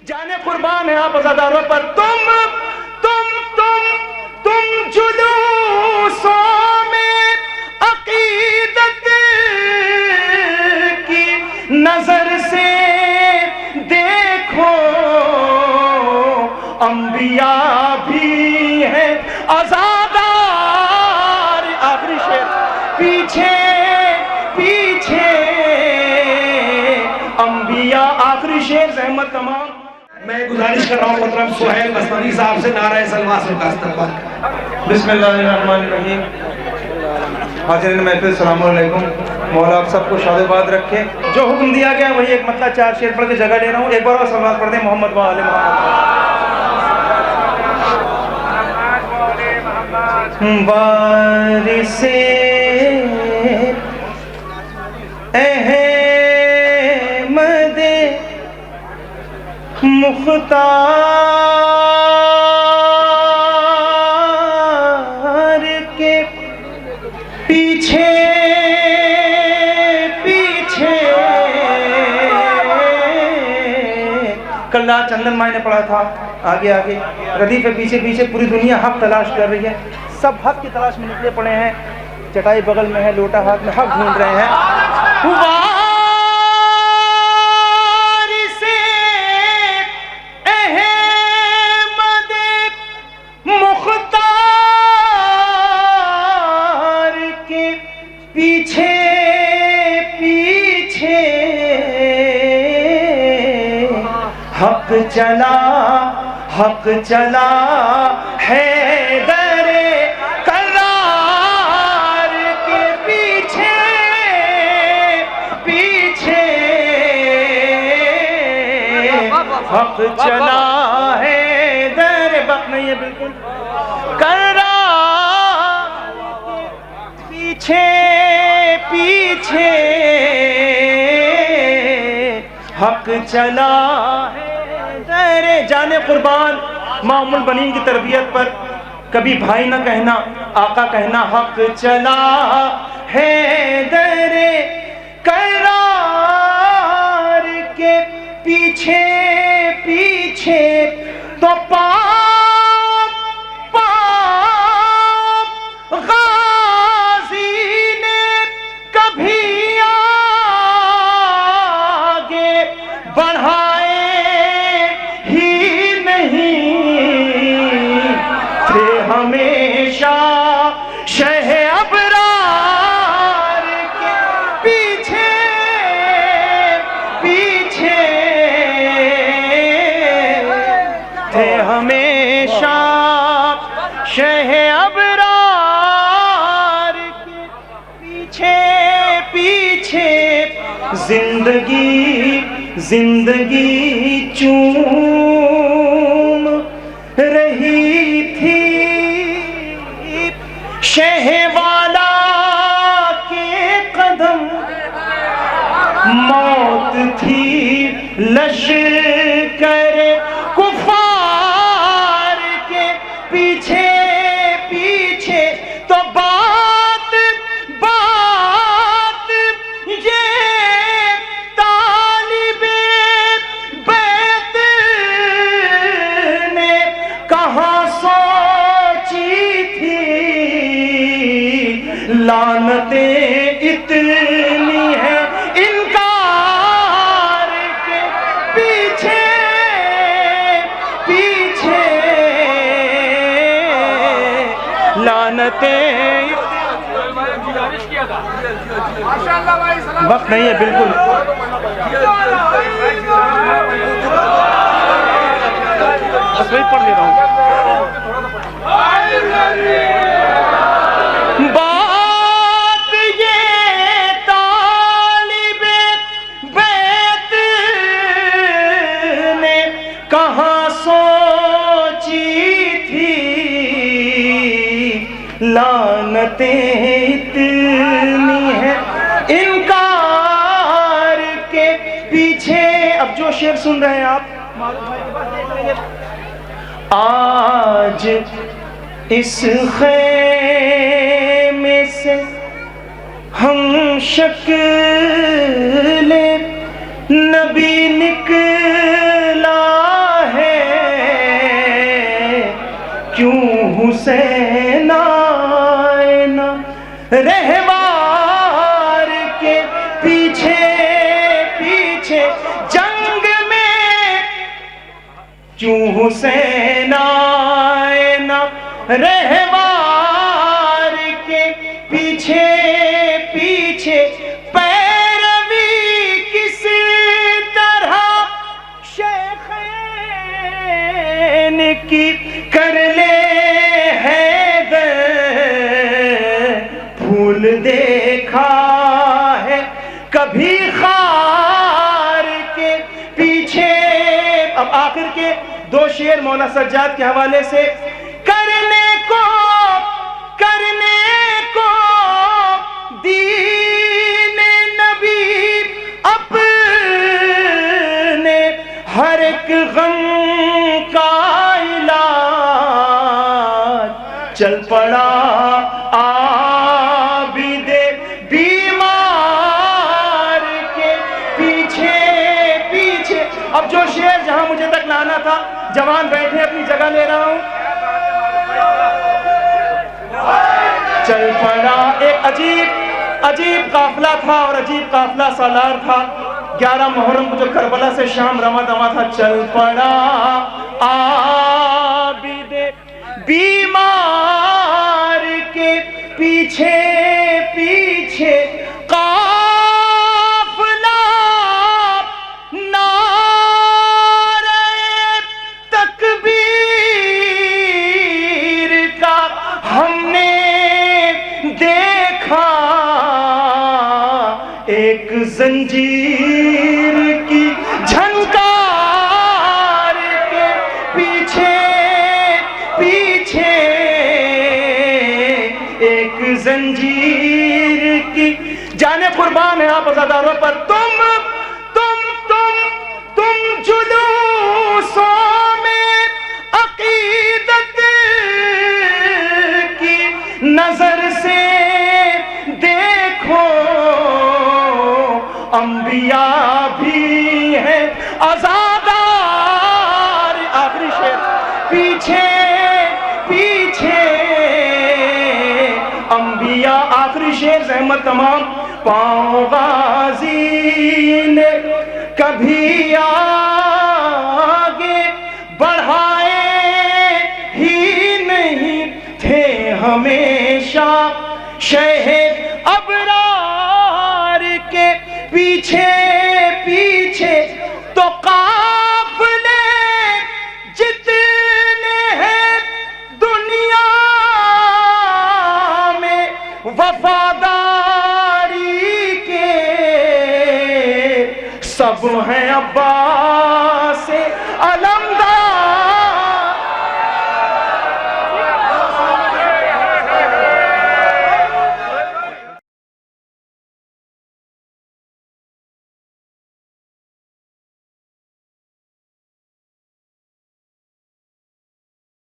جانے قربان ہے آپ عزاداروں پر تم جلوسوں میں عقیدت کی نظر سے دیکھو، انبیاء بھی ہیں عزادار۔ آخری شعر پیچھے انبیاء، آخری شعر زحمت تمام۔ میں گزارش کر رہا ہوں محترم سہیل مصنوی صاحب سے نعرہ سلواس کا استقبال کریں۔ بسم اللہ الرحمن الرحیم۔ حاضرین محفل السلام علیکم، مولا آپ سب کو شاد و باد رکھے۔ جو حکم دیا گیا وہی ایک مطلع 4 شعر پڑھ کے جگہ لے رہا ہوں۔ ایک بار اور سلوات پڑھ دیں محمد و آل محمد۔ وارث احمد مختار کے پیچھے کل رات چندن مائی نے پڑھا تھا، آگے ردیف پیچھے پوری دنیا حق تلاش کر رہی ہے، سب حق کی تلاش میں نکلے پڑے ہیں، چٹائی بغل میں ہے، لوٹا ہاتھ میں، حق ڈھونڈ رہے ہیں۔ حق چلا حیدر کرار کے پیچھے حق چلا حیدر، وقت نہیں ہے بالکل، کرار پیچھے حق چلا جانے قربان ماں ام البنین کی تربیت پر کبھی بھائی نہ کہنا، آقا کہنا، حق چلا حیدر کرار کے پیچھے تو غازی نے کبھی آگے بڑھائے ہمیشہ شہ ابرار کے پیچھے تھے ہمیشہ شہ ابرار کے پیچھے زندگی چوم رہی تھی شہ والا کے قدم، موت تھی لشکر کفار کے پیچھے تو بات یہ طالب بیت نے کہاں سوچی تھی، لعنتیں اتنی ہیں انکار کے پیچھے لعنتیں۔ وقت نہیں ہے بالکل، بس وہی پڑھ لے رہا ہوں۔ بات یہ طالب بیت نے کہاں سوچی تھی، لعنتیں اتنی ہیں انکار کے پیچھے۔ اب جو شعر سن رہے ہیں آپ آج اس خیمے سے ہم شکل نبی نکلا حسین آئے نا رہوار کے پیچھے پیچھے جنگ میں کیوں حسین آئے نا رہوار کے پیچھے پیچھے پیروی کس طرح شیخین کی کر لے حیدر پھول دیکھا ہے کبھی خار کے پیچھے. اب آخر کے دو شعر مولانا سجاد کے حوالے سے کرنے کو دین نبی اپنے ہر ایک غم کا علاج چل پڑا عابد بیمار کے پیچھے پیچھے. اب جو شعر جہاں مجھے تک لانا تھا جوان بیٹھے اپنی جگہ لے رہا ہوں. چل پڑا ایک عجیب قافلہ تھا اور عجیب قافلہ سالار تھا. 11 محرم کو جو کربلا سے شام رواں دواں تھا. چل پڑا عابد بیمار کے پیچھے پیچھے قافلہ نعرہ تکبیر کا ہم نے دیکھا. ایک زنجیر کی جھنکار کے پیچھے پیچھے ایک زنجیر کی جانے قربان ہے آپ عزاداروں پر. تم جلوسوں میں عقیدت کی نظر سے دیکھو انبیاء بھی ہیں عزادار. آخری شعر پیچھے پیچھے انبیاء. آخری شعر زحمت تمام. پاؤں غازی نے کبھی آگے بڑھائے ہی نہیں تھے ہمیشہ شہ ابرار کے پیچھے پیچھے. تو قافلے جتنے ہیں دنیا میں وفاداری کے سب ہیں عباس